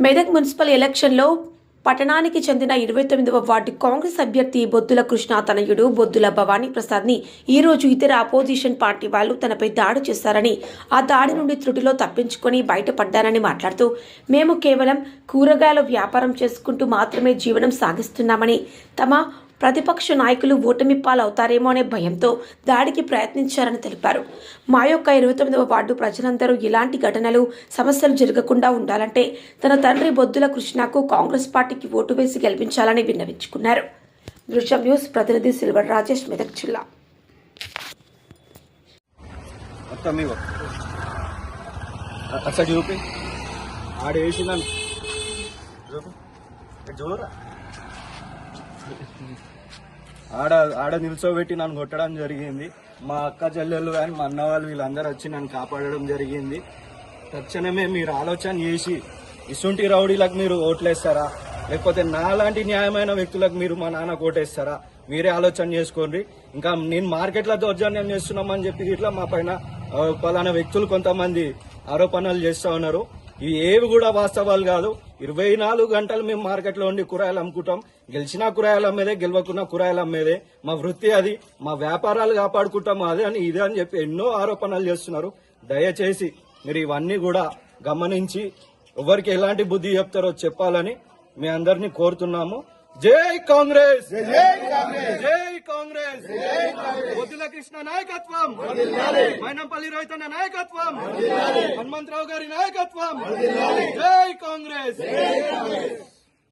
Medak municipal ఎలక్షన్లో పట్టణానికి చెందిన 29వ వార్డు కాంగ్రెస్ అభ్యర్థి బొద్దుల కృష్ణ తనయుడు బొద్దుల భవానీ ప్రసాద్ ని ఈ రోజు ఇతర అపోజిషన్ పార్టీ వాళ్ళు తనపై దాడి చేశారని, ఆ దాడి నుండి త్రుటిలో తప్పించుకొని బయటపడ్డారని మాట్లాడుతూ, మేము కేవలం కూరగాయల వ్యాపారం చేసుకుంటూ మాత్రమే జీవనం సాగిస్తున్నామని, తమ ప్రతిపక్ష నాయకులు ఓటమి పాలవుతారేమో అనే భయంతో దాడికి ప్రయత్నించారని తెలిపారు. మా యొక్క 29వ వార్డు ప్రజలందరూ ఇలాంటి ఘటనలు, సమస్యలు జరగకుండా ఉండాలంటే తన తండ్రి బొద్దుల కృష్ణకు కాంగ్రెస్ పార్టీకి ఓటు వేసి గెలిపించాలని విన్నవించుకున్నారు. దృశ్యం న్యూస్ ప్రతినిధి సిల్వర్ రాజేష్, మెదక్ జిల్లా. ఆడ నిల్చోబెట్టి నన్ను కొట్టడం జరిగింది. మా అక్క చెల్లెళ్ళు కానీ మా అన్న వాళ్ళు వీళ్ళందరూ వచ్చి నన్ను కాపాడడం జరిగింది. తక్షణమే మీరు ఆలోచన చేసి ఇసుంటి రౌడీలకు మీరు ఓట్లేస్తారా, లేకపోతే నాలాంటి న్యాయమైన వ్యక్తులకు మీరు మా నాన్నకు ఓటేస్తారా? మీరే ఆలోచన చేసుకోండి. ఇంకా నేను మార్కెట్లో దౌర్జన్యం చేస్తున్నామని చెప్పి ఇట్లా మా పైన పలానా వ్యక్తులు కొంతమంది ఆరోపణలు చేస్తూ ఉన్నారు. ఇవి ఏవి కూడా వాస్తవాలు కాదు. 24 గంటలు మేము మార్కెట్లో ఉండి కూరగాయలు అమ్ముకుంటాం. గెలిచినా కూరగాయలు అమ్మేదే, గెలవకున్నా కూరగాయలు అమ్మేదే. మా వృత్తి అది, మా వ్యాపారాలు కాపాడుకుంటాం అదే అని ఇదే అని చెప్పి ఎన్నో ఆరోపణలు చేస్తున్నారు. దయచేసి మీరు ఇవన్నీ కూడా గమనించి ఎవరికి ఎలాంటి బుద్ధి చెప్తారో చెప్పాలని మీ అందరినీ కోరుతున్నాము. జై కాంగ్రెస్, జై కాంగ్రెస్, బొద్దుల కృష్ణ నాయకత్వం, మైనంపల్లి రైతన్న నాయకత్వం, హనుమంతరావు గారి నాయకత్వం. జై కాంగ్రెస్.